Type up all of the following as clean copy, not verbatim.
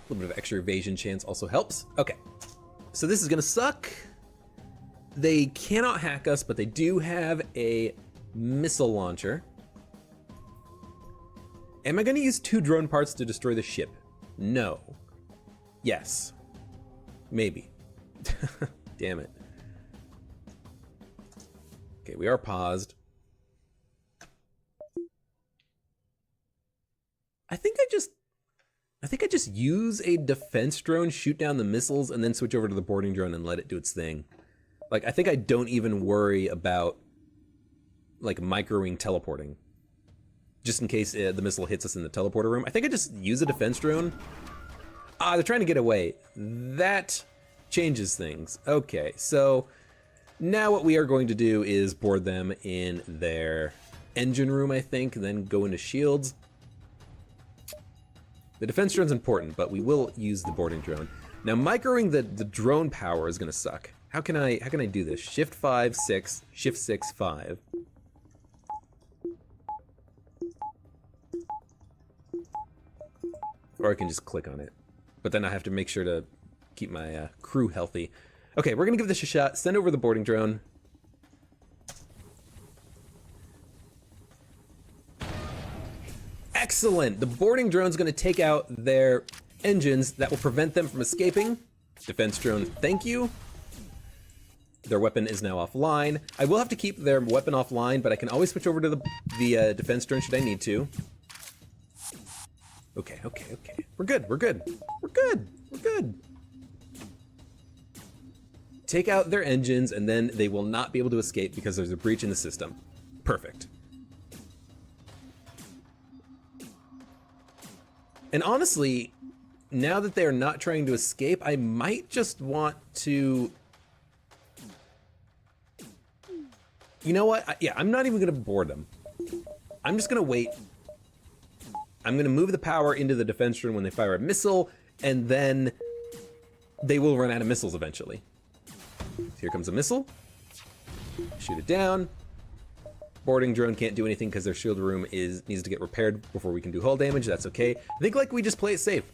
little bit of extra evasion chance also helps. Okay, so this is gonna suck. They cannot hack us, but they do have a missile launcher. Am I gonna use 2 drone parts to destroy the ship? No. Yes. Maybe. Damn it. Okay, we are paused. I think I just use a defense drone, shoot down the missiles, and then switch over to the boarding drone and let it do its thing. Like, I think I don't even worry about, like, microwing teleporting. Just in case the missile hits us in the teleporter room. I think I just use a defense drone. Ah, they're trying to get away. That changes things. Okay, so now what we are going to do is board them in their engine room, I think, and then go into shields. The defense drone's important, but we will use the boarding drone. Now, microing the drone power is gonna suck. How can I do this? Shift 5, 6, Shift 6, 5. Or I can just click on it. But then I have to make sure to keep my crew healthy. Okay, we're gonna give this a shot. Send over the boarding drone. Excellent! The boarding drone's gonna take out their engines that will prevent them from escaping. Defense drone, thank you. Their weapon is now offline. I will have to keep their weapon offline, but I can always switch over to the defense drone should I need to. Okay. We're good. Take out their engines, and then they will not be able to escape because there's a breach in the system. Perfect. And honestly, now that they are not trying to escape, I might just want to... You know what? Yeah, I'm not even gonna board them. I'm just gonna wait. I'm gonna move the power into the defense drone when they fire a missile, and then they will run out of missiles eventually. So here comes a missile. Shoot it down. Boarding drone can't do anything because their shield room needs to get repaired before we can do hull damage. That's okay. I think like we just play it safe.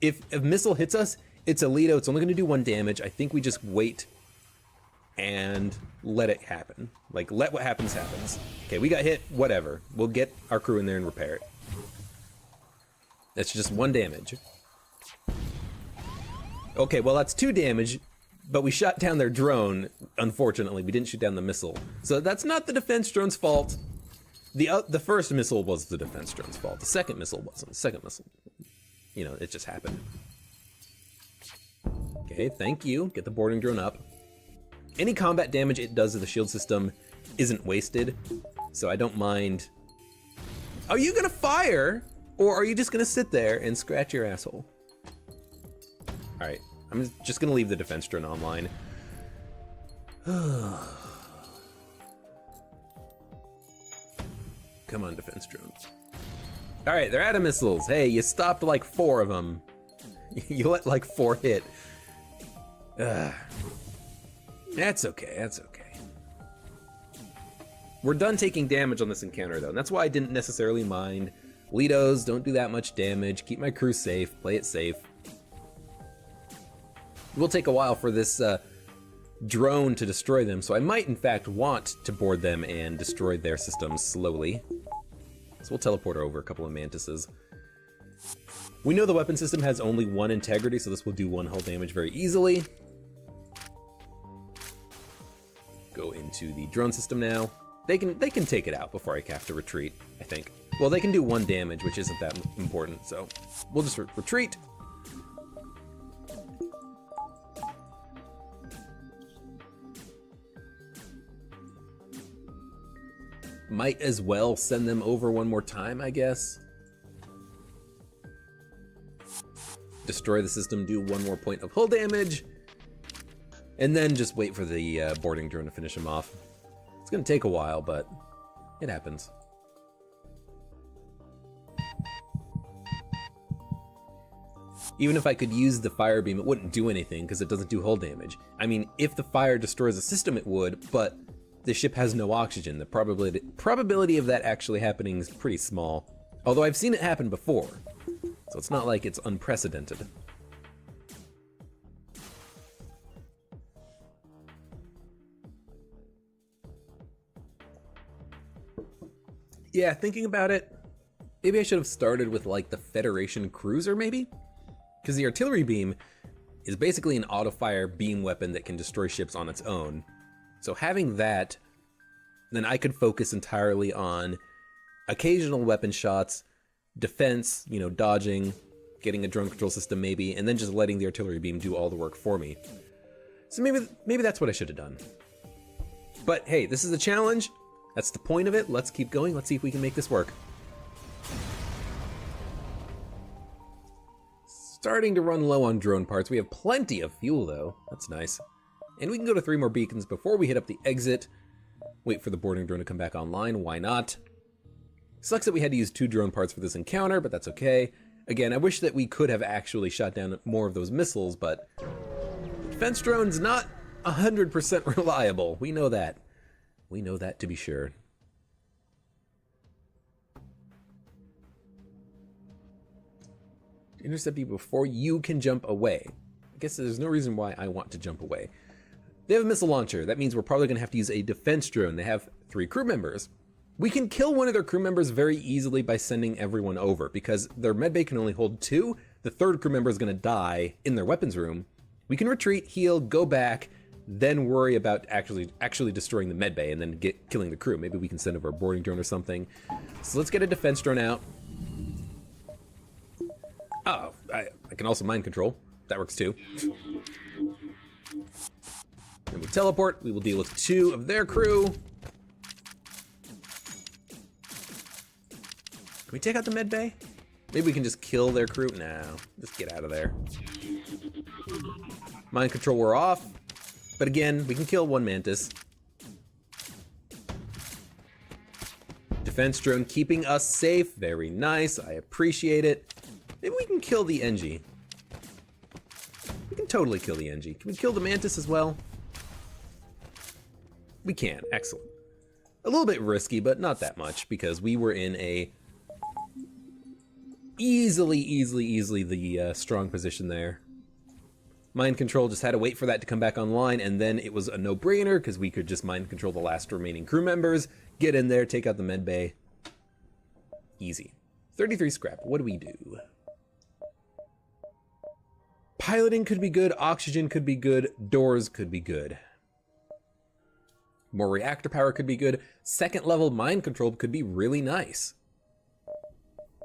If a missile hits us, it's a Leto. It's only gonna do 1 damage. I think we just wait and let it happen. Like, let what happens happens. Okay, we got hit, whatever. We'll get our crew in there and repair it. That's just 1 damage. Okay, well that's 2 damage, but we shot down their drone, unfortunately. We didn't shoot down the missile. So that's not the defense drone's fault. The first missile was the defense drone's fault. The second missile wasn't. The second missile, you know, it just happened. Okay, thank you. Get the boarding drone up. Any combat damage it does to the shield system isn't wasted, so I don't mind. Are you gonna fire, or are you just gonna sit there and scratch your asshole? All right, I'm just gonna leave the defense drone online. Come on, defense drone. All right, they're out of missiles. Hey, you stopped like 4 of them. You let like 4 hit. That's okay, that's okay. We're done taking damage on this encounter though, and that's why I didn't necessarily mind. Litos don't do that much damage, keep my crew safe, play it safe. It will take a while for this drone to destroy them, so I might in fact want to board them and destroy their systems slowly. So we'll teleport over a couple of mantises. We know the weapon system has only 1 integrity, so this will do 1 hull damage very easily. Go into the drone system now. They can take it out before I have to retreat, I think. Well, they can do 1 damage, which isn't that important, so we'll just retreat. Might as well send them over 1 more time, I guess. Destroy the system, do 1 more point of hull damage, and then just wait for the boarding drone to finish him off. It's gonna take a while, but it happens. Even if I could use the fire beam, it wouldn't do anything because it doesn't do hull damage. I mean, if the fire destroys the system, it would, but the ship has no oxygen. The probability of that actually happening is pretty small. Although I've seen it happen before, so it's not like it's unprecedented. Yeah, thinking about it, maybe I should have started with like the Federation Cruiser maybe? Because the artillery beam is basically an auto-fire beam weapon that can destroy ships on its own. So having that, then I could focus entirely on occasional weapon shots, defense, you know, dodging, getting a drone control system maybe, and then just letting the artillery beam do all the work for me. So maybe that's what I should have done. But hey, this is a challenge. That's the point of it. Let's keep going. Let's see if we can make this work. Starting to run low on drone parts. We have plenty of fuel though. That's nice. And we can go to 3 more beacons before we hit up the exit. Wait for the boarding drone to come back online. Why not? Sucks that we had to use 2 drone parts for this encounter, but that's okay. Again, I wish that we could have actually shot down more of those missiles, but defense drone's not 100% reliable. We know that. We know that to be sure. Intercept you before you can jump away. I guess there's no reason why I want to jump away. They have a missile launcher. That means we're probably going to have to use a defense drone. They have 3 crew members. We can kill one of their crew members very easily by sending everyone over, because their medbay can only hold 2. The 3rd crew member is going to die in their weapons room. We can retreat, heal, go back, then worry about actually destroying the medbay and then killing the crew. Maybe we can send over a boarding drone or something. So let's get a defense drone out. Oh, I can also mind control. That works too. And we teleport. We will deal with 2 of their crew. Can we take out the medbay? Maybe we can just kill their crew? No, just get out of there. Mind control, we're off. But again, we can kill 1 mantis. Defense drone keeping us safe. Very nice. I appreciate it. Maybe we can kill the NG. We can totally kill the NG. Can we kill the mantis as well? We can. Excellent. A little bit risky, but not that much, because we were in a easily the strong position there. Mind control, just had to wait for that to come back online, and then it was a no-brainer because we could just mind control the last remaining crew members, get in there, take out the med bay. Easy. 33 scrap. What do we do? Piloting could be good, oxygen could be good, doors could be good. More reactor power could be good. 2nd level mind control could be really nice.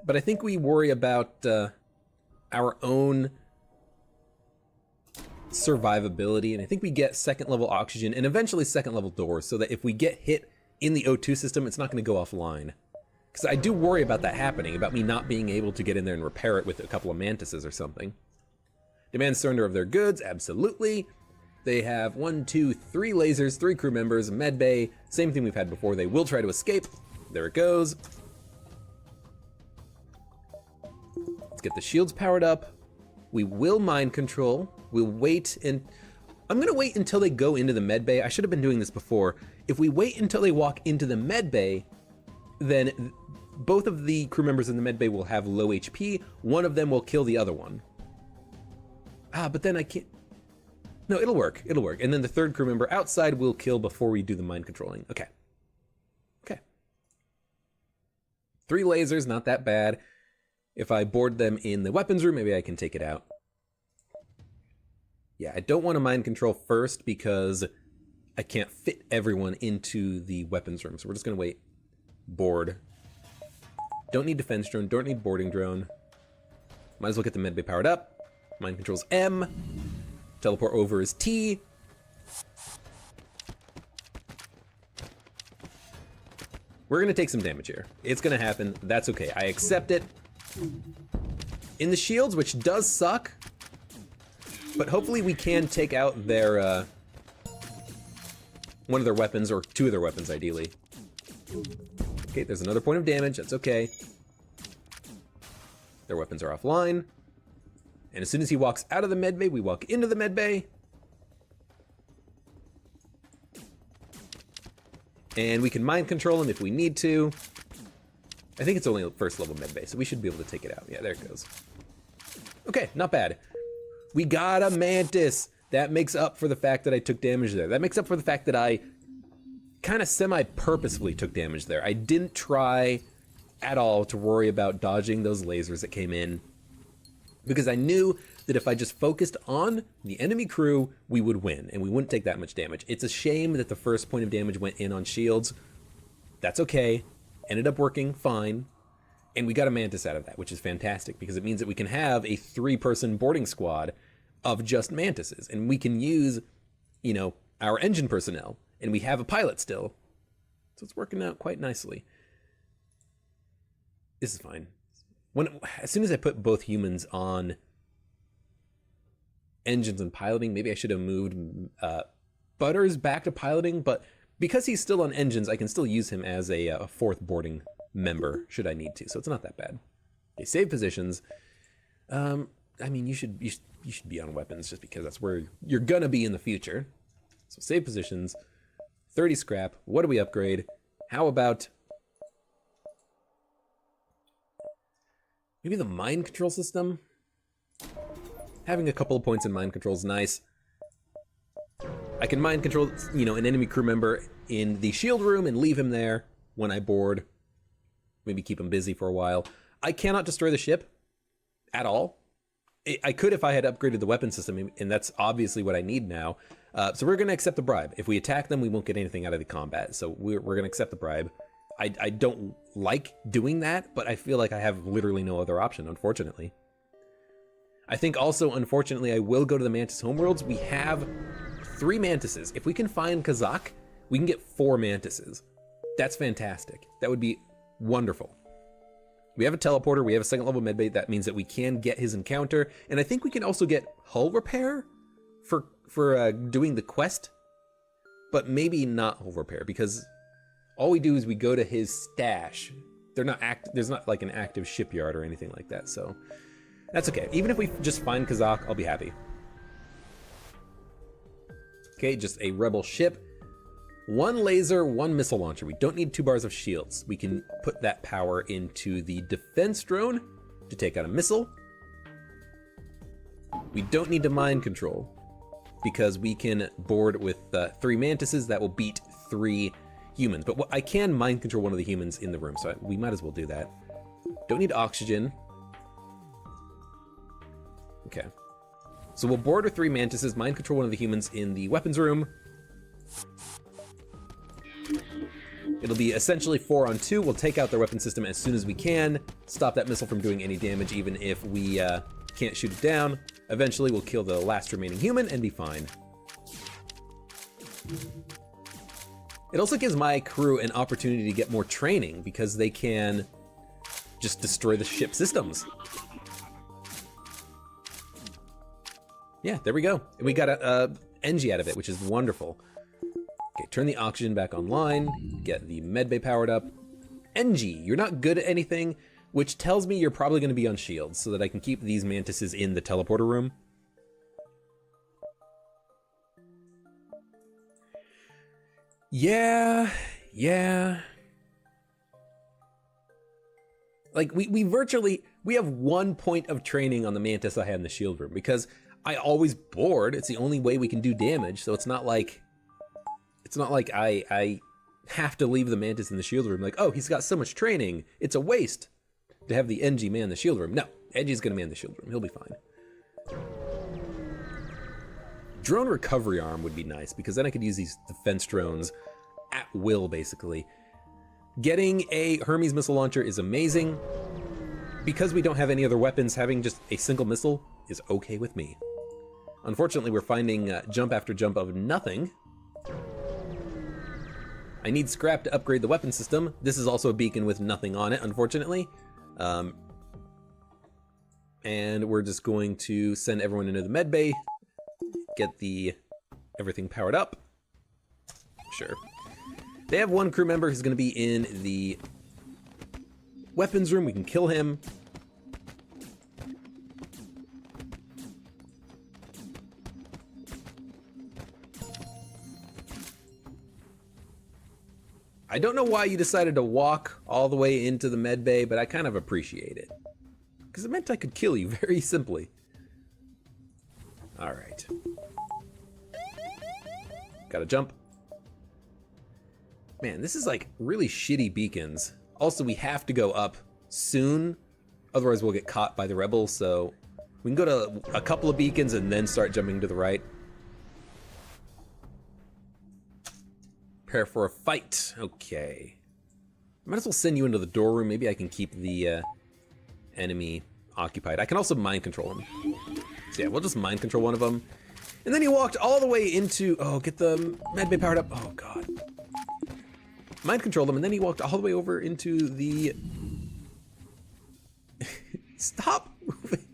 But I think we worry about our own survivability, and I think we get 2nd level oxygen and eventually 2nd level doors, so that if we get hit in the O2 system, it's not going to go offline. Because I do worry about that happening, about me not being able to get in there and repair it with a couple of mantises or something. Demand surrender of their goods, absolutely. They have 1, 2, 3 lasers, 3 crew members, med bay, same thing we've had before. They will try to escape. There it goes. Let's get the shields powered up. We will mind control. We'll wait, and I'm gonna wait until they go into the med bay. I should have been doing this before. If we wait until they walk into the med bay, then both of the crew members in the med bay will have low HP. One of them will kill the other one. But then I can't. No, it'll work. It'll work. And then the 3rd crew member outside will kill before we do the mind controlling. Okay. Okay. 3 lasers, not that bad. If I board them in the weapons room, maybe I can take it out. Yeah, I don't want to mind control first because I can't fit everyone into the weapons room. So we're just going to wait. Board. Don't need defense drone. Don't need boarding drone. Might as well get the medbay powered up. Mind control's M. Teleport over is T. We're going to take some damage here. It's going to happen. That's okay. I accept it. In the shields, which does suck, but hopefully we can take out their, one of their weapons, or 2 of their weapons, ideally. Okay, there's another point of damage. That's okay. Their weapons are offline. And as soon as he walks out of the medbay, we walk into the medbay. And we can mind control him if we need to. I think it's only a 1st level medbay, so we should be able to take it out. Yeah, there it goes. Okay, not bad. We got a mantis. That makes up for the fact that I took damage there. That makes up for the fact that I kind of semi-purposefully took damage there. I didn't try at all to worry about dodging those lasers that came in, because I knew that if I just focused on the enemy crew, we would win, and we wouldn't take that much damage. It's a shame that the first point of damage went in on shields. That's okay. Ended up working fine. And we got a Mantis out of that, which is fantastic, because it means that we can have a 3-person boarding squad of just Mantises, and we can use, you know, our engine personnel, and we have a pilot still. So it's working out quite nicely. This is fine. As soon as I put both humans on engines and piloting, maybe I should have moved Butters back to piloting, but because he's still on engines, I can still use him as a 4th boarding member should I need to, so it's not that bad. Okay, save positions. I mean, you should be on weapons just because that's where you're gonna be in the future. So save positions, 30 scrap. What do we upgrade? How about maybe the mind control system? Having a couple of points in mind control is nice. I can mind control, you know, an enemy crew member in the shield room and leave him there when I board. Maybe keep him busy for a while. I cannot destroy the ship at all. I could if I had upgraded the weapon system, and that's obviously what I need now. So we're going to accept the bribe. If we attack them, we won't get anything out of the combat. So we're going to accept the bribe. I don't like doing that, but I feel like I have literally no other option, unfortunately. I think also, unfortunately, I will go to the Mantis homeworlds. We have 3 Mantises. If we can find Kazakh, we can get 4 Mantises. That's fantastic. That would be wonderful. We have a teleporter, we have a 2nd level medbay. That means that we can get his encounter, and I think we can also get hull repair for doing the quest, but maybe not hull repair, because all we do is we go to his stash. There's not like an active shipyard or anything like that, so that's okay. Even if we just find Kazakh, I'll be happy. Okay, just a rebel ship. 1 laser, 1 missile launcher. We don't need 2 bars of shields. We can put that power into the defense drone to take out a missile. We don't need to mind control because we can board with 3 Mantises that will beat 3 humans. But I can mind control one of the humans in the room, so we might as well do that. Don't need oxygen. Okay. So we'll board with 3 Mantises, mind control one of the humans in the weapons room. It'll be essentially 4 on 2. We'll take out their weapon system as soon as we can, stop that missile from doing any damage, even if we can't shoot it down. Eventually, we'll kill the last remaining human and be fine. It also gives my crew an opportunity to get more training because they can just destroy the ship systems. Yeah, there we go. And we got a NG out of it, which is wonderful. Okay, turn the oxygen back online, get the medbay powered up. NG, you're not good at anything, which tells me you're probably going to be on shields so that I can keep these Mantises in the teleporter room. Yeah. Like, we have 1 point of training on the Mantis I had in the shield room because I always board. It's the only way we can do damage, so it's not like I have to leave the Mantis in the shield room. Like, oh, he's got so much training. It's a waste to have the NG man the shield room. No, NG's gonna man the shield room. He'll be fine. Drone recovery arm would be nice because then I could use these defense drones at will, basically. Getting a Hermes missile launcher is amazing. Because we don't have any other weapons, having just a single missile is okay with me. Unfortunately, we're finding jump after jump of nothing. I need scrap to upgrade the weapon system. This is also a beacon with nothing on it, unfortunately. And we're just going to send everyone into the med bay, get everything powered up. Sure. They have 1 crew member who's going to be in the weapons room. We can kill him. I don't know why you decided to walk all the way into the med bay, but I kind of appreciate it. Because it meant I could kill you very simply. Alright. Gotta jump. Man, this is like really shitty beacons. Also, we have to go up soon, otherwise we'll get caught by the rebels, so we can go to a couple of beacons and then start jumping to the right. Prepare for a fight. Okay. Might as well send you into the door room. Maybe I can keep the enemy occupied. I can also mind control him. So yeah, we'll just mind control one of them. And then he walked all the way into... Oh, get the medbay powered up. Oh, God. Mind controlled him, and then he walked all the way over into the... Stop moving.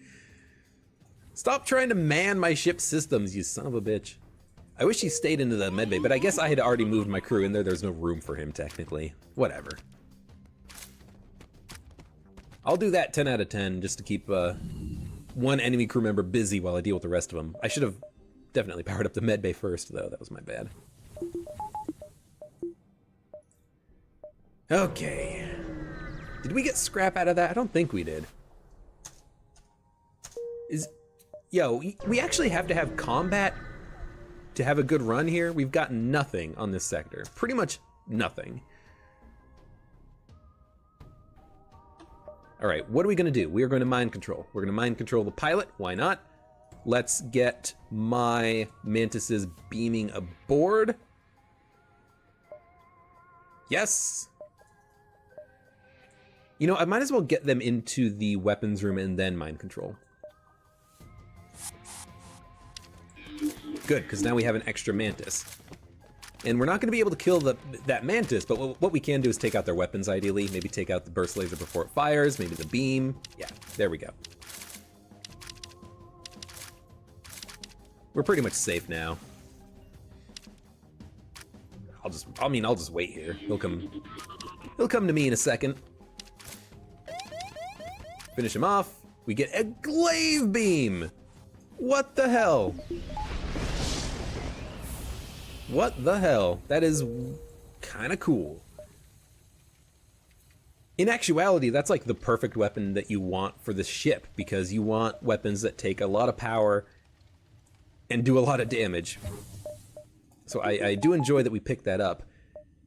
Stop trying to man my ship's systems, you son of a bitch. I wish he stayed into the medbay, but I guess I had already moved my crew in there. There's no room for him, technically. Whatever. I'll do that 10 out of 10 just to keep one enemy crew member busy while I deal with the rest of them. I should have definitely powered up the medbay first, though. That was my bad. Okay. Did we get scrap out of that? I don't think we did. Yo, we actually have to have combat to have a good run here. We've got nothing on this sector. Pretty much nothing. All right, what are we gonna do? We are gonna mind control. We're gonna mind control the pilot, why not? Let's get my mantises beaming aboard. Yes. You know, I might as well get them into the weapons room and then mind control. Good, because now we have an extra mantis. And we're not going to be able to kill that mantis, but what we can do is take out their weapons, ideally. Maybe take out the burst laser before it fires, maybe the beam. Yeah, there we go. We're pretty much safe now. I'll just wait here. He'll come to me in a second. Finish him off. We get a glaive beam. What the hell? What the hell? That is kind of cool. In actuality, that's like the perfect weapon that you want for this ship, because you want weapons that take a lot of power and do a lot of damage. So I do enjoy that we picked that up.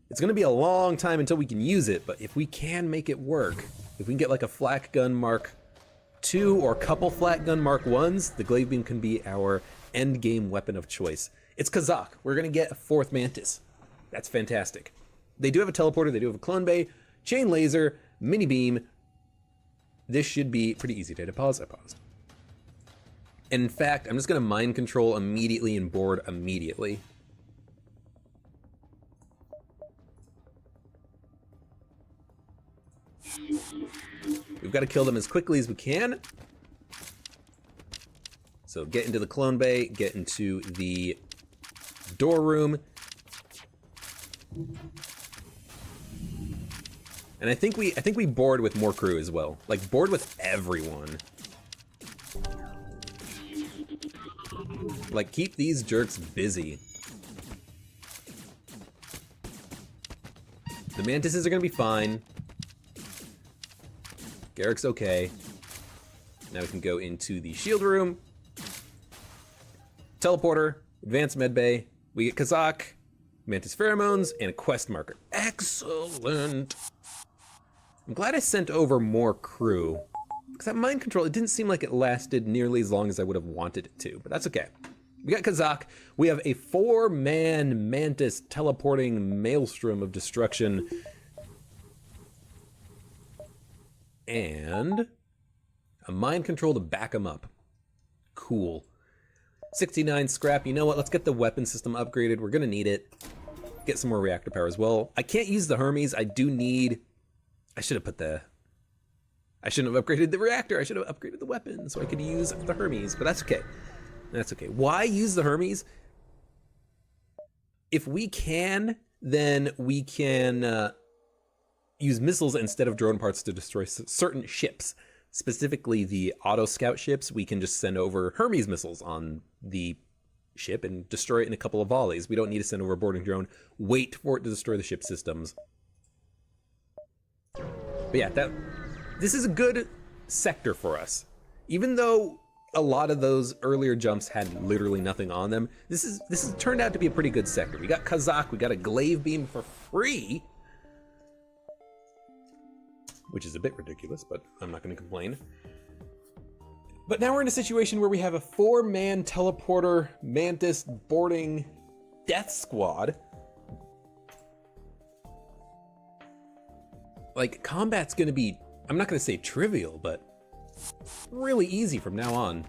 It's gonna be a long time until we can use it, but if we can make it work, if we can get like a flak gun Mark II or a couple flak gun Mark Is, the glaive beam can be our end game weapon of choice. It's Kazakh. We're gonna get a fourth mantis. That's fantastic. They do have a teleporter, they do have a clone bay, chain laser, mini beam. This should be pretty easy. Did I pause? I paused. And in fact, I'm just gonna mind control immediately and board immediately. We've got to kill them as quickly as we can. So get into the clone bay, get into the door room. And I think we board with more crew as well. Like board with everyone. Like keep these jerks busy. The mantises are gonna be fine. Garrick's okay. Now we can go into the shield room. Teleporter, advanced medbay. We get Kazakh, mantis pheromones, and a quest marker. Excellent. I'm glad I sent over more crew. Because that mind control, it didn't seem like it lasted nearly as long as I would have wanted it to, but that's okay. We got Kazakh. We have a 4-man mantis teleporting maelstrom of destruction. And a mind control to back him up. Cool. 69 scrap. You know what? Let's get the weapon system upgraded. We're gonna need it. Get some more reactor power as well. I can't use the Hermes. I do need... I shouldn't have upgraded the reactor. I should have upgraded the weapon so I could use the Hermes, but that's okay. That's okay. Why use the Hermes? If we can, then we can use missiles instead of drone parts to destroy certain ships. Specifically the auto scout ships, we can just send over Hermes missiles on the ship and destroy it in a couple of volleys. We don't need to send over a boarding drone, wait for it to destroy the ship systems. But yeah, this is a good sector for us. Even though a lot of those earlier jumps had literally nothing on them, this has turned out to be a pretty good sector. We got Kazakh, we got a glaive beam for 3, which is a bit ridiculous, but I'm not going to complain. But now we're in a situation where we have a 4-man teleporter mantis boarding death squad. Like, combat's going to be, I'm not going to say trivial, but really easy from now on.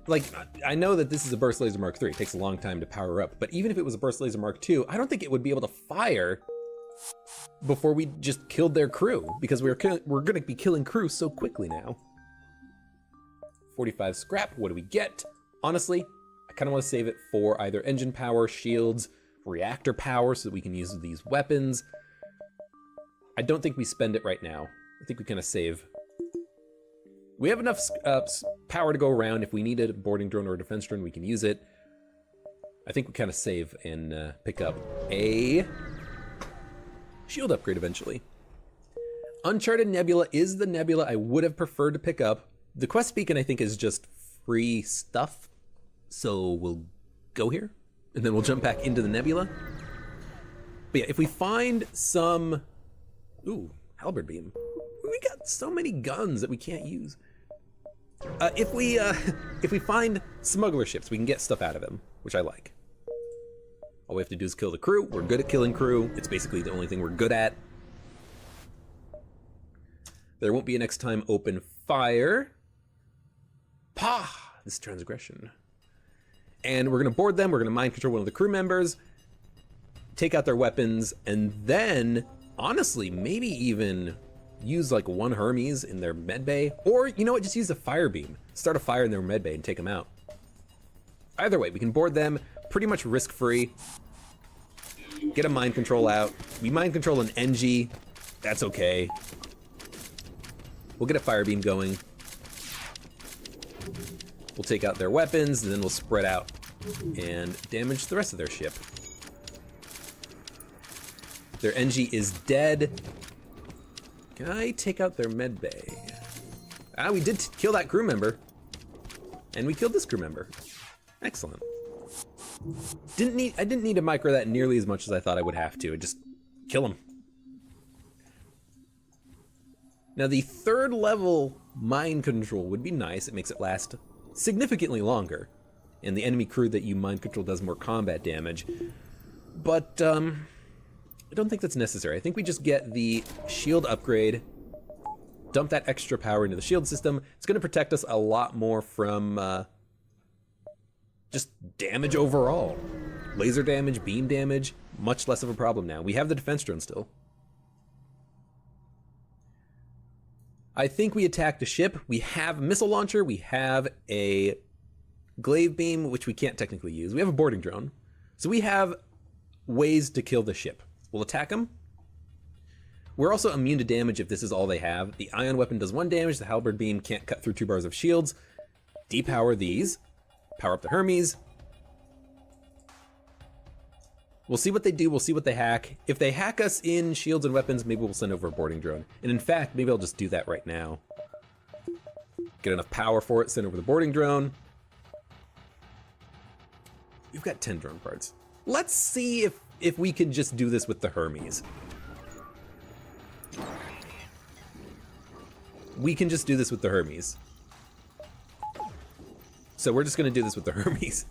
Like, I know that this is a Burst Laser Mark III. It takes a long time to power up, but even if it was a Burst Laser Mark II, I don't think it would be able to fire before we just killed their crew, because we're going to be killing crew so quickly now. 45 scrap, what do we get? Honestly, I kind of want to save it for either engine power, shields, reactor power, so that we can use these weapons. I don't think we spend it right now. I think we kind of save. We have enough power to go around. If we need a boarding drone or a defense drone, we can use it. I think we kind of save and pick up a shield upgrade eventually. Uncharted Nebula is the nebula I would have preferred to pick up. The quest beacon, I think, is just free stuff. So we'll go here, and then we'll jump back into the nebula. But yeah, if we find some... Ooh, halberd beam. We got so many guns that we can't use. If we find smuggler ships, we can get stuff out of them, which I like. All we have to do is kill the crew. We're good at killing crew. It's basically the only thing we're good at. There won't be a next time open fire. Pah! This transgression. And we're gonna board them. We're gonna mind control one of the crew members, take out their weapons, and then, honestly, maybe even use like one Hermes in their medbay, or you know what, just use a fire beam. Start a fire in their medbay and take them out. Either way, we can board them pretty much risk-free. Get a mind control out. We mind control an NG. That's okay. We'll get a fire beam going. We'll take out their weapons, and then we'll spread out and damage the rest of their ship. Their NG is dead. Can I take out their medbay? Ah, we did kill that crew member. And we killed this crew member. Excellent. I didn't need to micro that nearly as much as I thought I would have to. Just kill him. Now the 3rd level mind control would be nice. It makes it last significantly longer. And the enemy crew that you mind control does more combat damage. But I don't think that's necessary. I think we just get the shield upgrade, dump that extra power into the shield system. It's going to protect us a lot more from just damage overall. Laser damage, beam damage, much less of a problem now. We have the defense drone still. I think we attacked a ship. We have a missile launcher. We have a glaive beam, which we can't technically use. We have a boarding drone. So we have ways to kill the ship. We'll attack them. We're also immune to damage if this is all they have. The ion weapon does 1 damage. The halberd beam can't cut through 2 bars of shields. Depower these. Power up the Hermes. We'll see what they do. We'll see what they hack. If they hack us in shields and weapons, maybe we'll send over a boarding drone. And in fact, maybe I'll just do that right now. Get enough power for it, send over the boarding drone. We've got 10 drone parts. Let's see if we can just do this with the Hermes. We can just do this with the Hermes. So we're just gonna do this with the Hermes.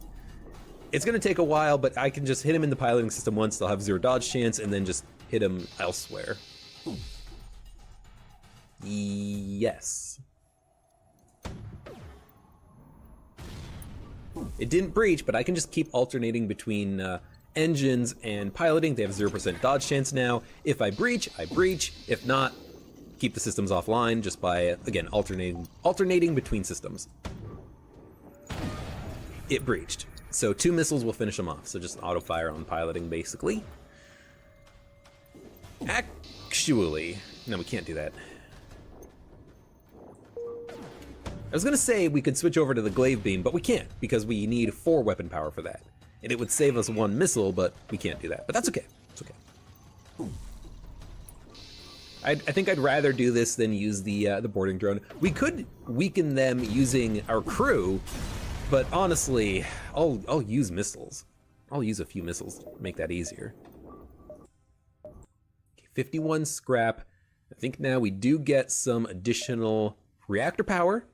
It's gonna take a while, but I can just hit him in the piloting system once, they'll have 0 dodge chance, and then just hit him elsewhere. Yes. It didn't breach, but I can just keep alternating between engines and piloting. They have 0% dodge chance now. If I breach, I breach. If not, keep the systems offline just by, again, alternating between systems. It breached. So 2 missiles will finish them off. So just auto fire on piloting, basically. Actually, no, we can't do that. I was gonna say we could switch over to the glaive beam, but we can't because we need 4 weapon power for that. And it would save us 1 missile, but we can't do that. But that's okay, it's okay. I think I'd rather do this than use the boarding drone. We could weaken them using our crew, but honestly, I'll use missiles. I'll use a few missiles to make that easier. Okay, 51 scrap. I think now we do get some additional reactor power.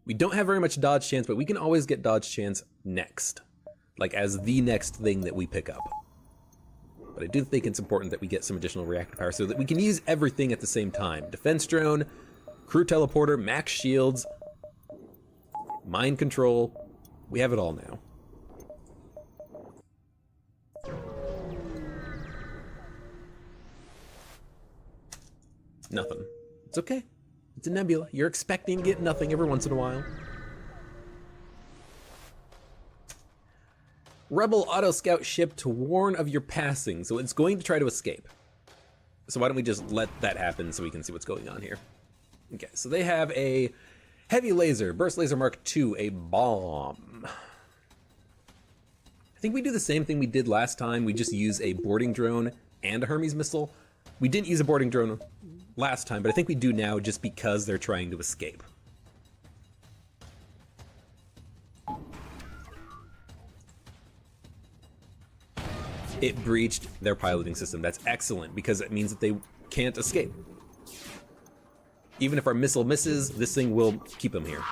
We don't have very much dodge chance, but we can always get dodge chance next. Like as the next thing that we pick up. But I do think it's important that we get some additional reactor power so that we can use everything at the same time. Defense drone, crew teleporter, max shields, mind control. We have it all now. Nothing. It's okay. It's a nebula. You're expecting to get nothing every once in a while. Rebel auto scout ship to warn of your passing, so it's going to try to escape. So why don't we just let that happen so we can see what's going on here. Okay, so they have a heavy laser, burst laser Mark II, a bomb. I think we do the same thing we did last time. We just use a boarding drone and a Hermes missile. We didn't use a boarding drone last time, but I think we do now just because they're trying to escape. It breached their piloting system. That's excellent because it means that they can't escape. Even if our missile misses, this thing will keep them here.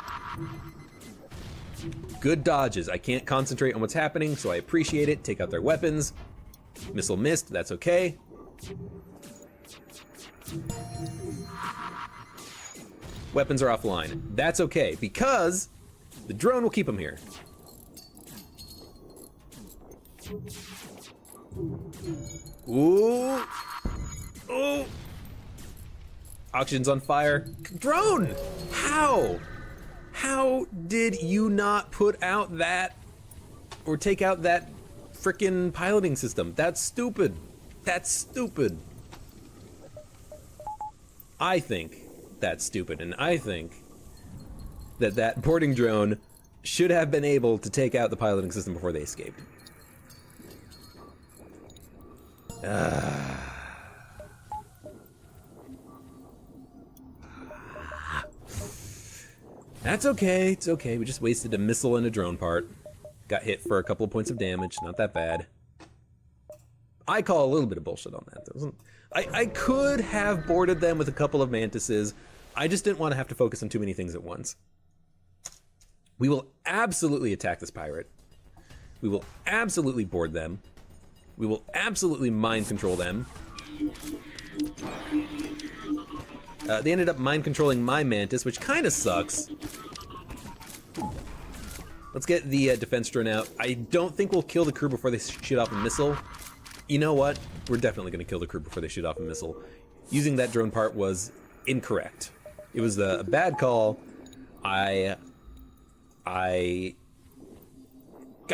Good dodges. I can't concentrate on what's happening, so I appreciate it. Take out their weapons. Missile missed, that's okay. Weapons are offline. That's okay, because the drone will keep them here. Ooh. Oh. Oxygen's on fire. Drone! How? How did you not put out that or take out that frickin' piloting system? That's stupid. That's stupid. I think that's stupid, and I think that that boarding drone should have been able to take out the piloting system before they escaped. That's okay, it's okay. We just wasted a missile and a drone part. Got hit for a couple of points of damage, not that bad. I call a little bit of bullshit on that. I could have boarded them with a couple of mantises. I just didn't want to have to focus on too many things at once. We will absolutely attack this pirate. We will absolutely board them. We will absolutely mind control them. They ended up mind controlling my mantis, which kind of sucks. Let's get the defense drone out. I don't think we'll kill the crew before they shoot off a missile. You know what? We're definitely going to kill the crew before they shoot off a missile. Using that drone part was incorrect. It was a bad call. I got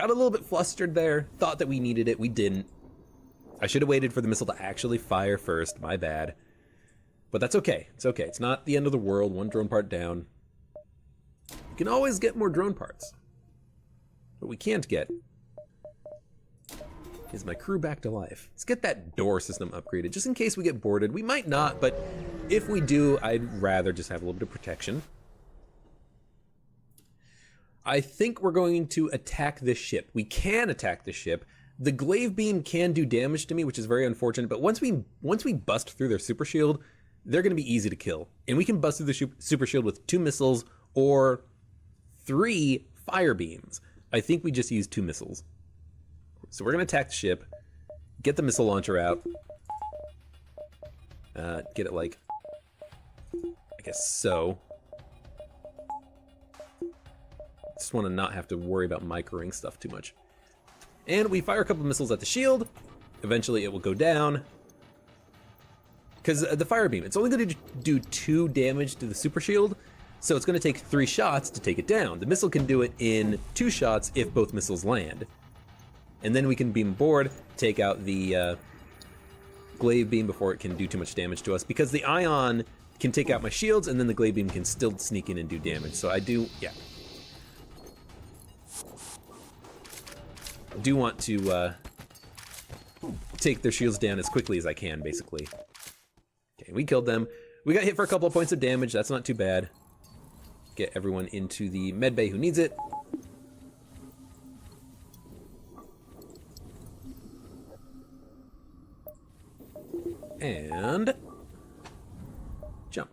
a little bit flustered there. Thought that we needed it. We didn't. I should have waited for the missile to actually fire first. My bad. But that's okay. It's okay. It's not the end of the world. One drone part down. You can always get more drone parts. What we can't get is my crew back to life. Let's get that door system upgraded, just in case we get boarded. We might not, but if we do, I'd rather just have a little bit of protection. I think we're going to attack this ship. We can attack this ship. The glaive beam can do damage to me, which is very unfortunate, but once we bust through their super shield, they're going to be easy to kill. And we can bust through the super shield with 2 missiles or 3 fire beams. I think we just used 2 missiles. So we're going to attack the ship, get the missile launcher out, get it like, I guess so. Just want to not have to worry about microing stuff too much. And we fire a couple of missiles at the shield. Eventually it will go down. Because the fire beam, it's only going to do 2 damage to the super shield, so it's going to take 3 shots to take it down. The missile can do it in 2 shots if both missiles land. And then we can beam aboard, take out the glaive beam before it can do too much damage to us, because the ion can take out my shields, and then the glaive beam can still sneak in and do damage. So I do want to take their shields down as quickly as I can, basically. Okay, we killed them. We got hit for a couple of points of damage. That's not too bad. Get everyone into the med bay who needs it. And jump.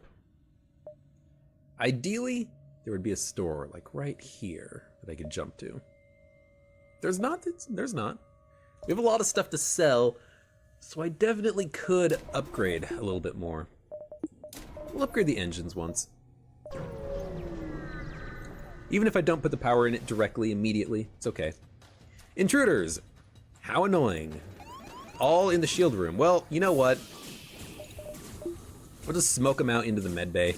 Ideally, there would be a store like right here that I could jump to. There's not. There's not. We have a lot of stuff to sell, so I definitely could upgrade a little bit more. We'll upgrade the engines once. Even if I don't put the power in it directly, immediately, it's okay. Intruders! How annoying. All in the shield room. Well, you know what? We'll just smoke them out into the med bay.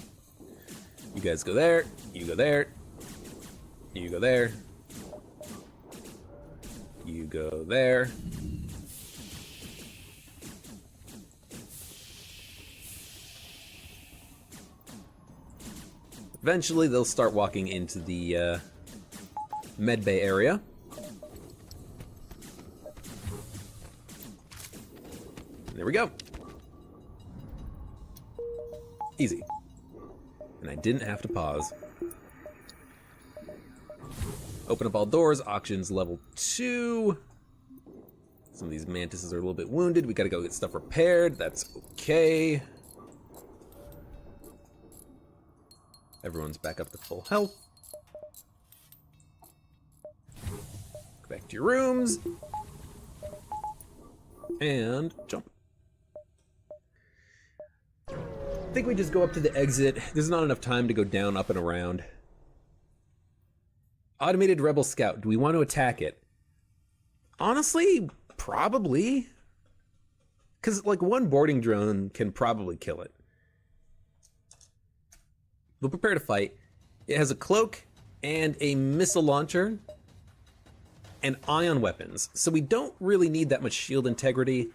You guys go there, you go there, you go there, you go there. Eventually, they'll start walking into the med bay area. There we go. Easy. And I didn't have to pause. Open up all doors. Auctions level 2. Some of these mantises are a little bit wounded. We gotta go get stuff repaired. That's okay. Everyone's back up to full health. Go back to your rooms. And jump. I think we just go up to the exit. There's not enough time to go down, up, and around. Automated Rebel Scout. Do we want to attack it? Honestly, probably. Because, like, one boarding drone can probably kill it. We'll prepare to fight. It has a cloak and a missile launcher and ion weapons. So we don't really need that much shield integrity.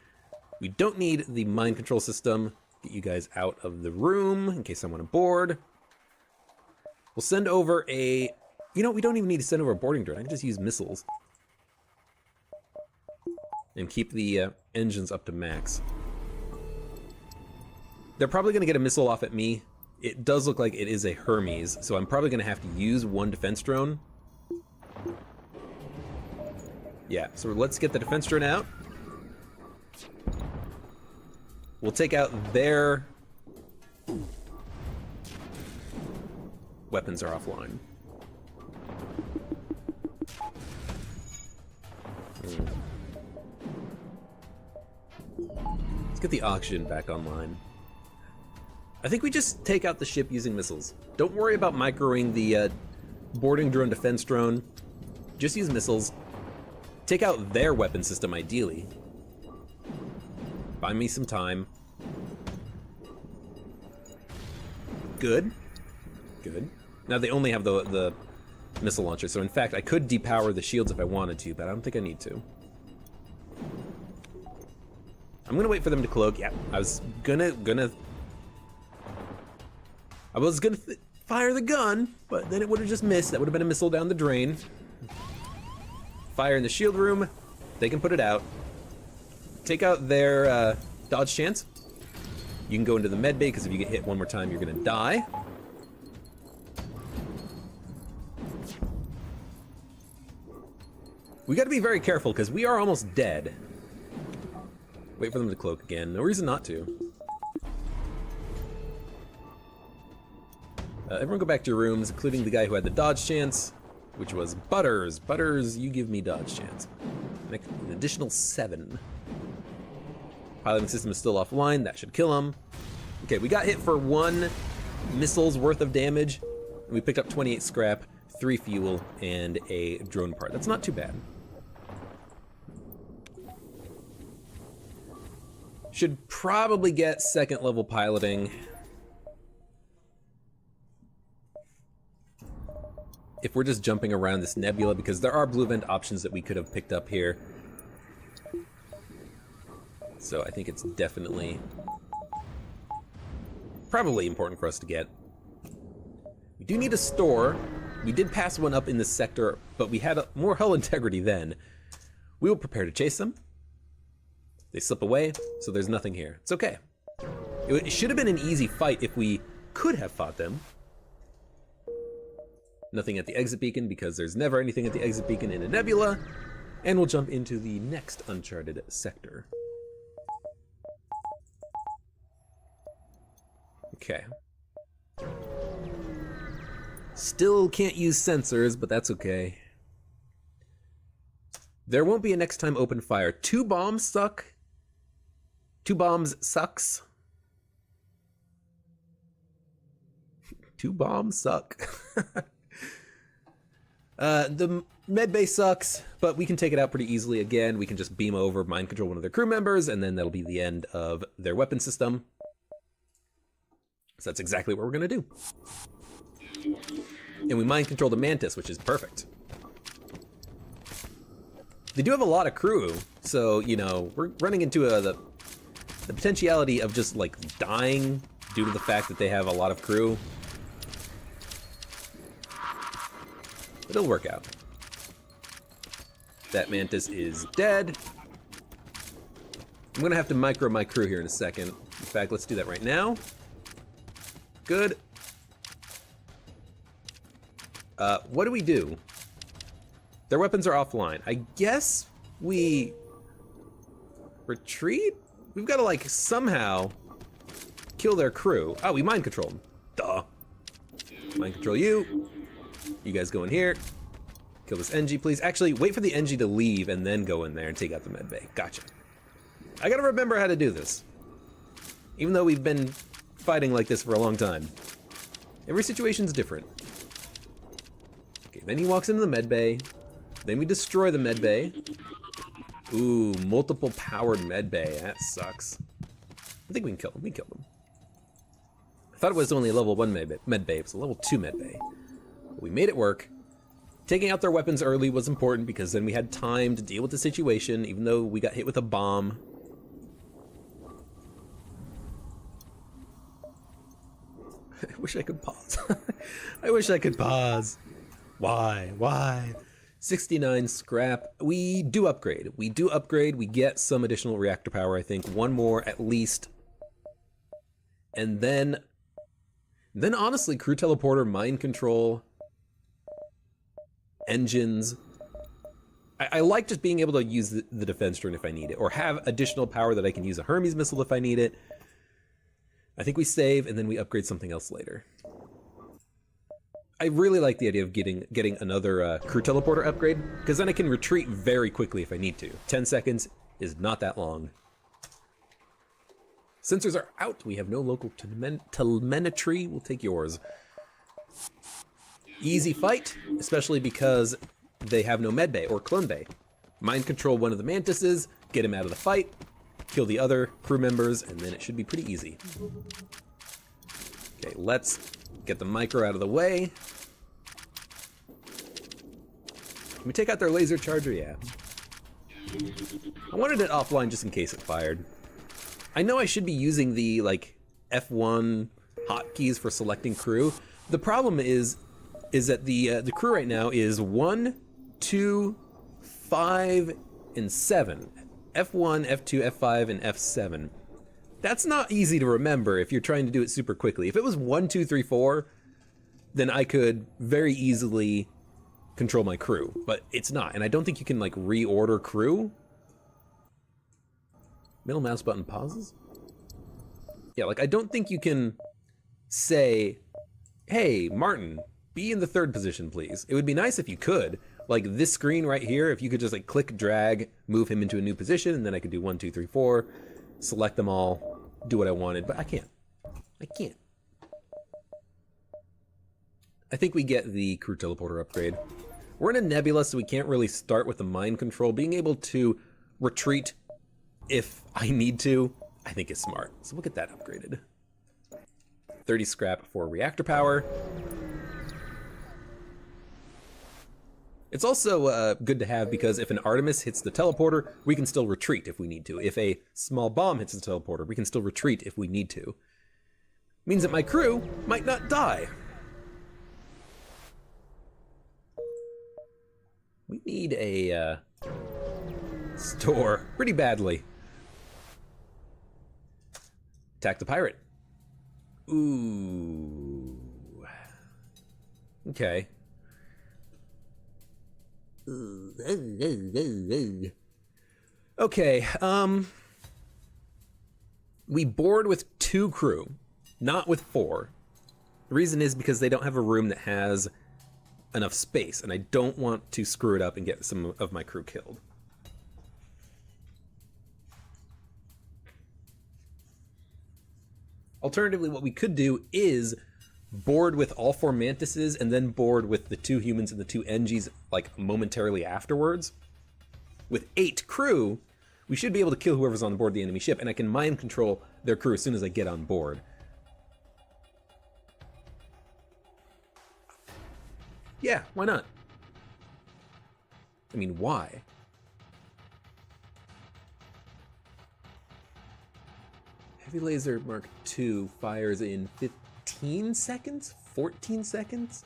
We don't need the mind control system. Get you guys out of the room in case I want to board. We'll send over a... You know, we don't even need to send over a boarding drone. I can just use missiles. And keep the engines up to max. They're probably going to get a missile off at me. It does look like it is a Hermes, so I'm probably going to have to use one defense drone. Yeah, so let's get the defense drone out. We'll take out their... Weapons are offline. Let's get the auction back online. I think we just take out the ship using missiles. Don't worry about microing the boarding drone defense drone. Just use missiles. Take out their weapon system, ideally. Buy me some time. Good. Good. Now they only have the missile launcher, so in fact I could depower the shields if I wanted to, but I don't think I need to. I'm gonna wait for them to cloak. Yeah, I was gonna fire the gun, but then it would have just missed. That would have been a missile down the drain. Fire in the shield room. They can put it out. Take out their dodge chance. You can go into the med bay, because if you get hit one more time, you're gonna die. We gotta be very careful, because we are almost dead. Wait for them to cloak again. No reason not to. Everyone go back to your rooms, including the guy who had the dodge chance, which was Butters. Butters, you give me dodge chance. An additional 7. Piloting system is still offline. That should kill him. Okay, we got hit for 1 missile's worth of damage. And we picked up 28 scrap, 3 fuel, and a drone part. That's not too bad. Should probably get 2nd level piloting. If we're just jumping around this nebula, because there are blue vent options that we could have picked up here. So I think it's definitely probably important for us to get. We do need a store. We did pass one up in this sector, but we had more hull integrity then. We will prepare to chase them. They slip away, so there's nothing here. It's okay. It should have been an easy fight if we could have fought them. Nothing at the exit beacon, because there's never anything at the exit beacon in a nebula. And we'll jump into the next uncharted sector. Okay. Still can't use sensors, but that's okay. There won't be a next time open fire. 2 bombs suck. 2 bombs sucks. 2 bombs suck. The medbay sucks, but we can take it out pretty easily. Again, we can just beam over, mind control one of their crew members, and then that'll be the end of their weapon system. So that's exactly what we're gonna do. And we mind control the Mantis, which is perfect. They do have a lot of crew, so, you know, we're running into the potentiality of just, like, dying due to the fact that they have a lot of crew. But it'll work out. That Mantis is dead. I'm gonna have to micro my crew here in a second. In fact, let's do that right now. Good. What do we do? Their weapons are offline. I guess we retreat? We've got to, like, somehow kill their crew. Oh, we mind control them. Duh. Mind control you. You guys go in here. Kill this NG, please. Actually, wait for the NG to leave and then go in there and take out the medbay. Gotcha. I gotta remember how to do this. Even though we've been fighting like this for a long time. Every situation's different. Okay, then he walks into the medbay. Then we destroy the medbay. Ooh, multiple powered medbay. That sucks. I think we can kill him. We killed him. I thought it was only a level 1 medbay. It was a level 2 medbay. But we made it work. Taking out their weapons early was important because then we had time to deal with the situation, even though we got hit with a bomb. I wish I could pause. I wish I could pause. Why? Why? 69 scrap. We do upgrade. We do upgrade. We get some additional reactor power, I think. 1 more at least. And then honestly, crew teleporter, mind control, engines. I like just being able to use the defense drone if I need it, or have additional power that I can use a Hermes missile if I need it. I think we save and then we upgrade something else later. I really like the idea of getting another crew teleporter upgrade, because then I can retreat very quickly if I need to. 10 seconds is not that long. Sensors are out. We have no local telemetry. We'll take yours. Easy fight, especially because they have no medbay or clone bay. Mind control one of the Mantises, get him out of the fight, kill the other crew members, and then it should be pretty easy. Okay, let's get the micro out of the way. Can we take out their laser charger? Yeah. I wanted it offline just in case it fired. I know I should be using the, like, F1 hotkeys for selecting crew. The problem is that the crew right now is 1, 2, 5, and 7. F1, F2, F5, and F7. That's not easy to remember if you're trying to do it super quickly. If it was 1, 2, 3, 4, then I could very easily control my crew, but it's not. And I don't think you can, like, reorder crew. Middle mouse button pauses? Yeah, like, I don't think you can say, hey, Martin, be in the 3rd position, please. It would be nice if you could. Like, this screen right here, if you could just, like, click, drag, move him into a new position, and then I could do 1, 2, 3, 4, select them all, do what I wanted, but I can't. I can't. I think we get the crew teleporter upgrade. We're in a nebula, so we can't really start with the mind control. Being able to retreat if I need to, I think is smart. So we'll get that upgraded. 30 scrap for reactor power. It's also good to have because if an Artemis hits the teleporter, we can still retreat if we need to. If a small bomb hits the teleporter, we can still retreat if we need to. Means that my crew might not die. We need a store pretty badly. Attack the pirate. Ooh. Okay. Okay, we board with 2 crew. Not with 4. The reason is because they don't have a room that has enough space, and I don't want to screw it up and get some of my crew killed. Alternatively, what we could do is board with all 4 mantises and then board with the 2 humans and the 2 NGs like momentarily afterwards. With 8 crew, we should be able to kill whoever's on board the enemy ship, and I can mind control their crew as soon as I get on board. Yeah, why not? I mean, why? Heavy Laser Mark II fires in 15 seconds? 14 seconds?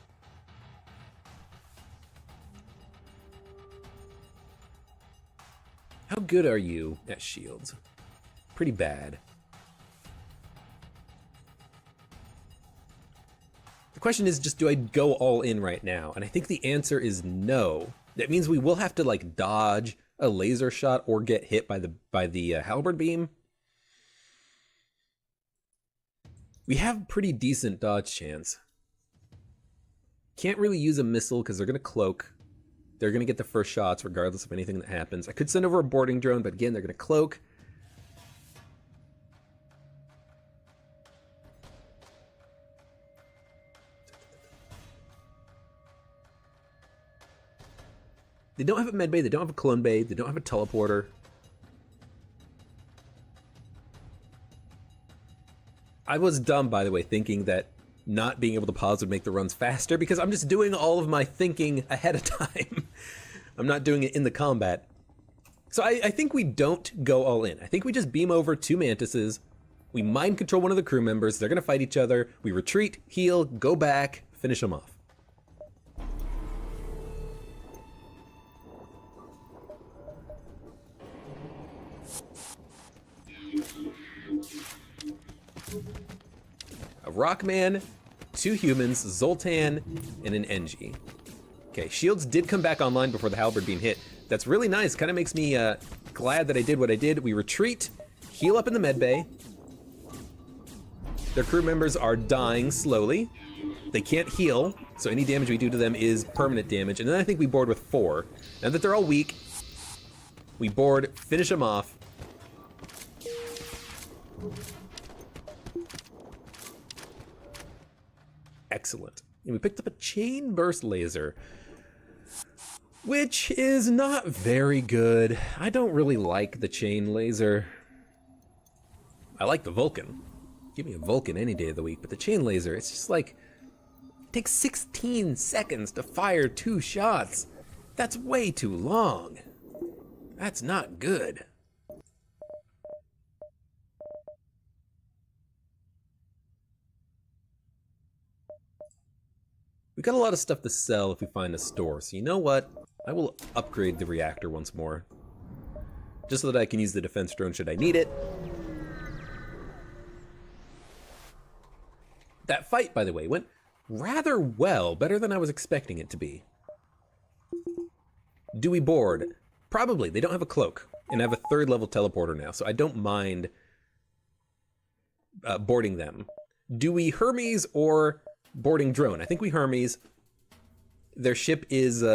How good are you at shields? Pretty bad. The question is just, do I go all in right now? And I think the answer is no. That means we will have to like dodge a laser shot or get hit by the halberd beam. We have pretty decent dodge chance. Can't really use a missile because they're going to cloak. They're going to get the first shots regardless of anything that happens. I could send over a boarding drone, but again, they're going to cloak. They don't have a med bay, they don't have a clone bay, they don't have a teleporter. I was dumb, by the way, thinking that not being able to pause would make the runs faster, because I'm just doing all of my thinking ahead of time. I'm not doing it in the combat. So I think we don't go all in. I think we just beam over 2 mantises, we mind control one of the crew members, they're gonna fight each other, we retreat, heal, go back, finish them off. A Rockman, 2 humans, Zoltan, and an NG. Okay, shields did come back online before the halberd beam hit. That's really nice. Kind of makes me glad that I did what I did. We retreat, heal up in the med bay. Their crew members are dying slowly. They can't heal, so any damage we do to them is permanent damage. And then I think we board with 4. Now that they're all weak, we board, finish them off. Excellent. And we picked up a chain burst laser, which is not very good. I don't really like the chain laser. I like the Vulcan. Give me a Vulcan any day of the week, but the chain laser, it's just like, it takes 16 seconds to fire 2 shots. That's way too long. That's not good. We got a lot of stuff to sell if we find a store, so you know what? I will upgrade the reactor once more. Just so that I can use the defense drone should I need it. That fight, by the way, went rather well, better than I was expecting it to be. Do we board? Probably. They don't have a cloak, and I have a 3rd level teleporter now, so I don't mind boarding them. Do we Hermes or boarding drone? I think we Hermes. Their ship is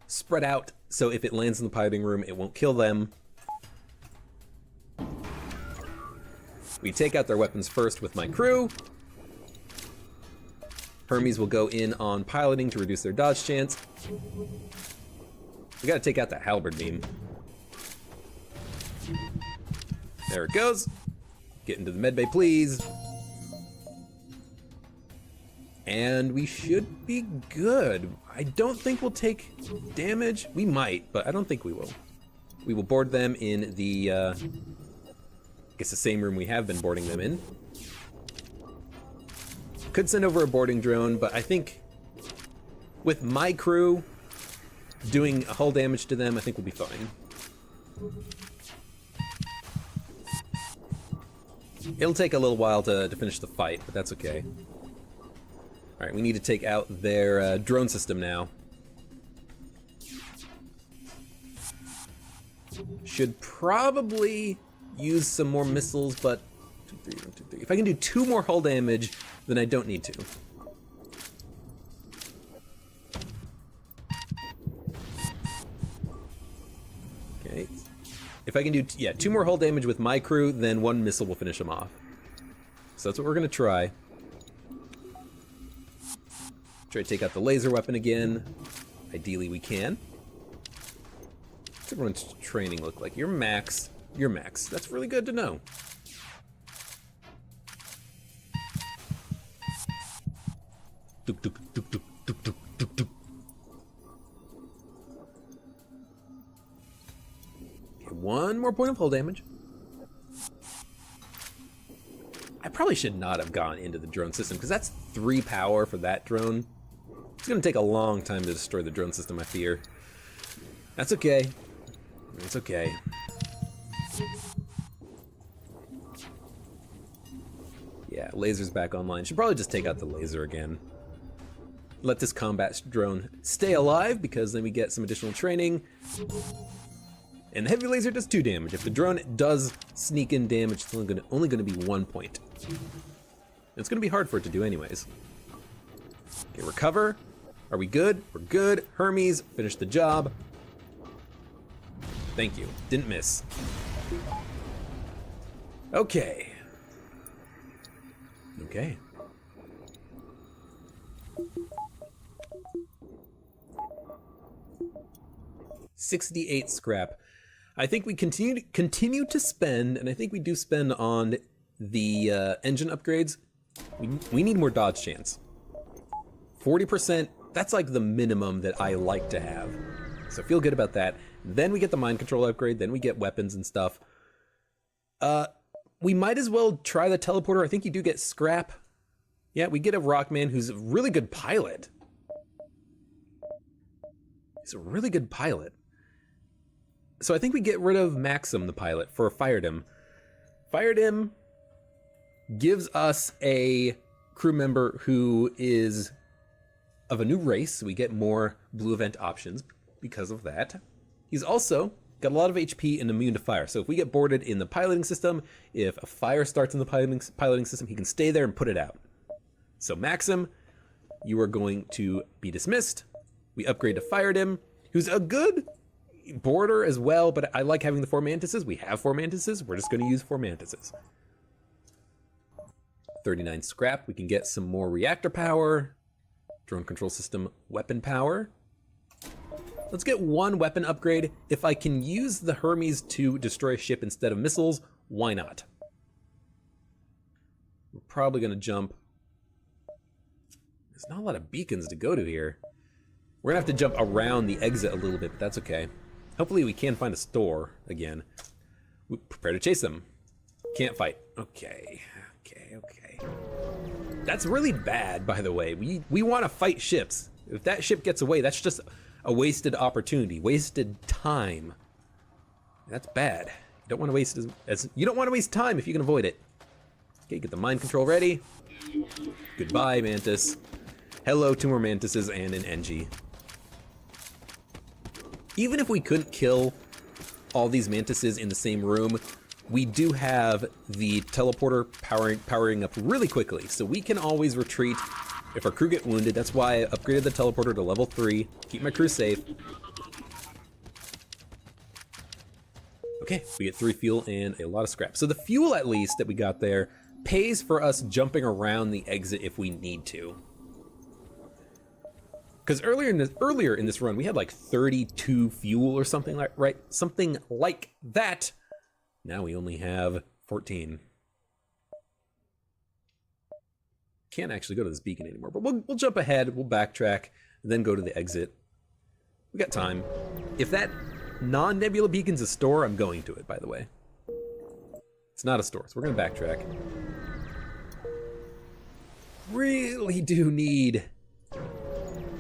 spread out, so if it lands in the piloting room, it won't kill them. We take out their weapons first with my crew. Hermes will go in on piloting to reduce their dodge chance. We gotta take out that halberd beam. There it goes. Get into the medbay, please. And we should be good. I don't think we'll take damage. We might, but I don't think we will. We will board them in the, I guess the same room we have been boarding them in. Could send over a boarding drone, but I think with my crew doing hull damage to them, I think we'll be fine. It'll take a little while to finish the fight, but that's okay. Alright, we need to take out their drone system now. Should probably use some more missiles, but 2, 3, 1, 2, 3, If I can do 2 more hull damage, then I don't need to. Okay. If I can do, 2 more hull damage with my crew, then 1 missile will finish them off. So that's what we're going to try. Try to take out the laser weapon again. Ideally we can. What's everyone's training look like? You're max. You're max. That's really good to know. Duk, duk, duk, duk, duk, duk, duk, duk. Okay, 1 more point of hull damage. I probably should not have gone into the drone system, because that's 3 power for that drone. It's going to take a long time to destroy the drone system, I fear. That's okay. It's okay. Yeah, laser's back online. Should probably just take out the laser again. Let this combat drone stay alive, because then we get some additional training. And the heavy laser does 2 damage. If the drone does sneak in damage, it's only gonna be 1 point. And it's gonna be hard for it to do anyways. Okay, recover. Are we good? We're good. Hermes, finish the job. Thank you. Didn't miss. Okay. Okay. $68 scrap. I think we continue to spend, and I think we do spend on the engine upgrades. We need more dodge chance. 40%, that's like the minimum that I like to have. So feel good about that. Then we get the mind control upgrade, then we get weapons and stuff. We might as well try the teleporter. I think you do get scrap. Yeah, we get a Rockman who's a really good pilot. He's a really good pilot. So I think we get rid of Maxim, the pilot, for Fired Him. Fired Him gives us a crew member who is of a new race. We get more blue event options because of that. He's also got a lot of HP and immune to fire. So if we get boarded in the piloting system, if a fire starts in the piloting system, he can stay there and put it out. So Maxim, you are going to be dismissed. We upgrade to Fired Him, who's a good boarder as well, but I like having the 4 mantises. We have 4 mantises. We're just going to use 4 mantises. 39 scrap. We can get some more reactor power. Drone control system weapon power. Let's get 1 weapon upgrade. If I can use the Hermes to destroy a ship instead of missiles, why not? We're probably going to jump. There's not a lot of beacons to go to here. We're going to have to jump around the exit a little bit, but that's okay. Hopefully we can find a store again. We prepare to chase them. Can't fight. Okay. That's really bad, by the way. We want to fight ships. If that ship gets away, that's just a wasted opportunity, wasted time. That's bad. You don't want to waste you don't want to waste time if you can avoid it. Okay, get the mind control ready. Goodbye, Mantis. Hello, 2 more Mantises and an NG. Even if we couldn't kill all these Mantises in the same room, we do have the teleporter powering up really quickly, so we can always retreat if our crew get wounded. That's why I upgraded the teleporter to level 3, keep my crew safe. Okay, we get 3 fuel and a lot of scrap. So the fuel, at least, that we got there pays for us jumping around the exit if we need to. Because earlier in this run, we had like 32 fuel or something like something like that. Now we only have 14. Can't actually go to this beacon anymore, but we'll jump ahead, we'll backtrack, and then go to the exit. We got time. If that non-nebula beacon's a store, I'm going to it, by the way. It's not a store, so we're gonna backtrack. Really do need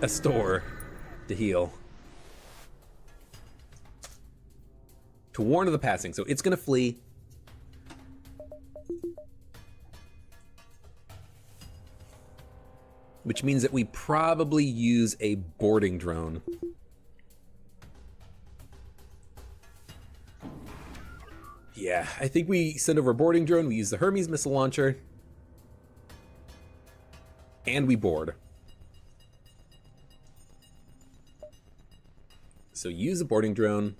a store to heal. To warn of the passing, so it's gonna flee. Which means that we probably use a boarding drone. Yeah, I think we send over a boarding drone, we use the Hermes missile launcher. And we board. So use the boarding drone.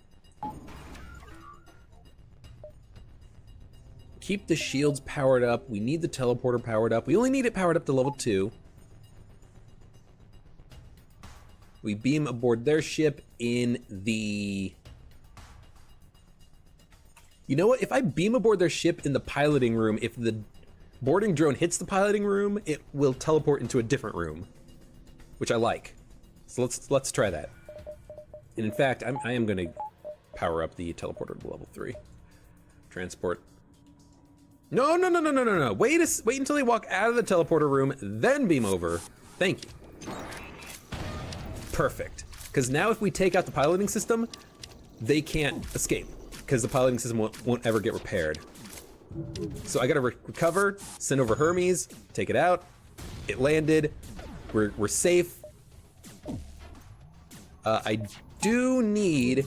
Keep the shields powered up. We need the teleporter powered up. We only need it powered up to level 2. We beam aboard their ship in the... You know what? If I beam aboard their ship in the piloting room, if the boarding drone hits the piloting room, it will teleport into a different room, which I like. So let's try that. And in fact, I am going to power up the teleporter to level 3. Transport. No. Wait until they walk out of the teleporter room, then beam over. Thank you. Perfect. Because now if we take out the piloting system, they can't escape, because the piloting system won't ever get repaired. So I gotta recover, send over Hermes, take it out. It landed. We're safe. I do need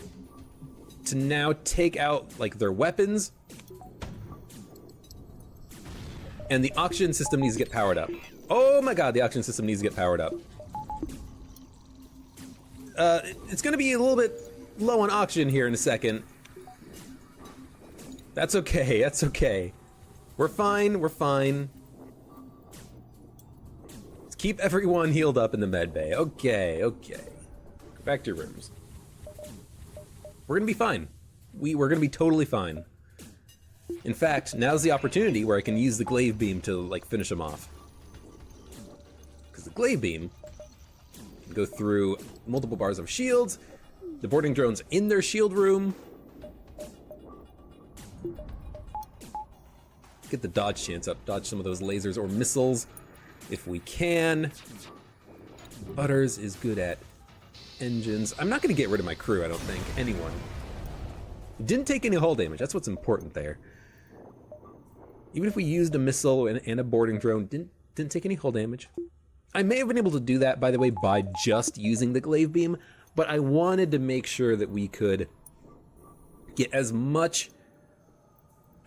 to now take out like their weapons. And the oxygen system needs to get powered up. Oh my god, the oxygen system needs to get powered up. It's gonna be a little bit low on oxygen here in a second. That's okay, that's okay. We're fine, we're fine. Let's keep everyone healed up in the med bay. Okay. Go back to your rooms. We're gonna be fine. We're gonna be totally fine. In fact, now's the opportunity where I can use the glaive beam to like finish them off. Because the glaive beam can go through multiple bars of shields. The boarding drone's in their shield room. Get the dodge chance up, dodge some of those lasers or missiles if we can. Butters is good at engines. I'm not gonna get rid of my crew, I don't think. Anyone. Didn't take any hull damage, that's what's important there. Even if we used a missile and a boarding drone, didn't take any hull damage. I may have been able to do that, by the way, by just using the glaive beam, but I wanted to make sure that we could get as much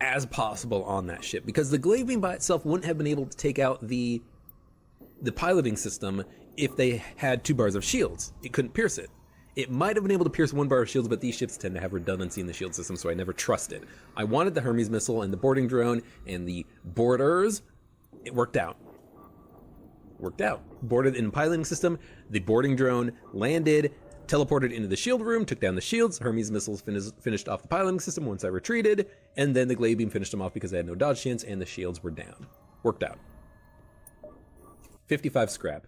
as possible on that ship, because the glaive beam by itself wouldn't have been able to take out the piloting system if they had 2 bars of shields. It couldn't pierce it. It might have been able to pierce 1 bar of shields, but these ships tend to have redundancy in the shield system, so I never trust it. I wanted the Hermes missile and the boarding drone and the boarders. It worked out. Boarded in the piloting system, the boarding drone landed, teleported into the shield room, took down the shields. Hermes missiles finished off the piloting system once I retreated, and then the glaive beam finished them off because I had no dodge chance and the shields were down. Worked out. 55 scrap.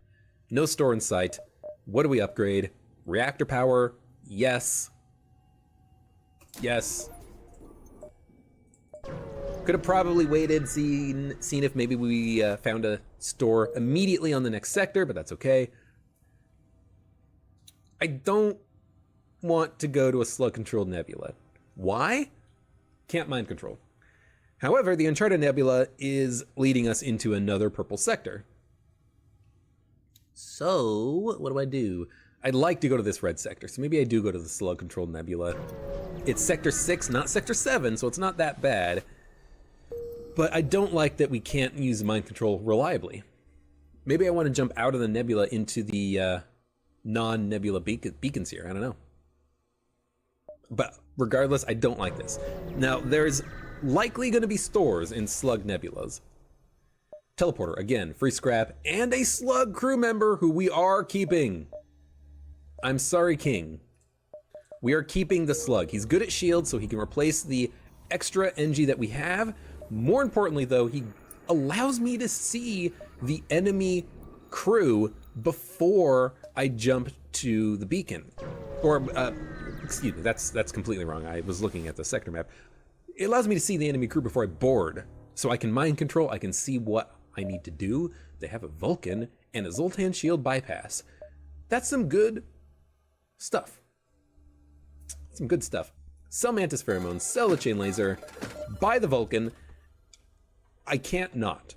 No store in sight. What do we upgrade? Reactor power, yes. Yes. Could have probably waited, seen if maybe we found a store immediately on the next sector, but that's okay. I don't want to go to a slug-controlled nebula. Why? Can't mind control. However, the Uncharted Nebula is leading us into another purple sector. So, what do? I'd like to go to this red sector, so maybe I do go to the slug-controlled nebula. It's Sector 6, not Sector 7, so it's not that bad. But I don't like that we can't use mind control reliably. Maybe I want to jump out of the nebula into the non-nebula beacons here, I don't know. But regardless, I don't like this. Now, there's likely going to be stores in slug nebulas. Teleporter, again, free scrap, and a slug crew member who we are keeping. I'm sorry, King. We are keeping the slug. He's good at shields, so he can replace the extra NG that we have. More importantly, though, he allows me to see the enemy crew before I jump to the beacon. Or, excuse me, that's completely wrong. I was looking at the sector map. It allows me to see the enemy crew before I board. So I can mind control, I can see what I need to do. They have a Vulcan and a Zoltan shield bypass. That's some good stuff. Some good stuff. Sell Mantis Pheromones, sell the Chain Laser, buy the Vulcan. I can't not.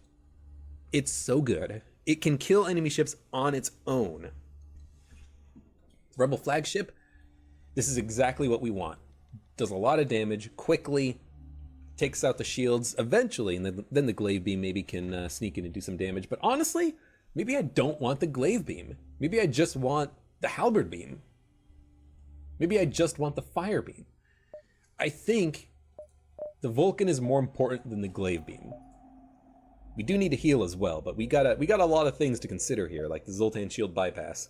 It's so good. It can kill enemy ships on its own. Rebel flagship, this is exactly what we want. Does a lot of damage quickly, takes out the shields eventually, and then the glaive beam maybe can sneak in and do some damage. But honestly, Maybe I don't want the glaive beam. Maybe I just want the halberd beam. Maybe I just want the fire beam. I think the Vulcan is more important than the glaive beam. We do need to heal as well, but we got a lot of things to consider here, like the Zoltan shield bypass.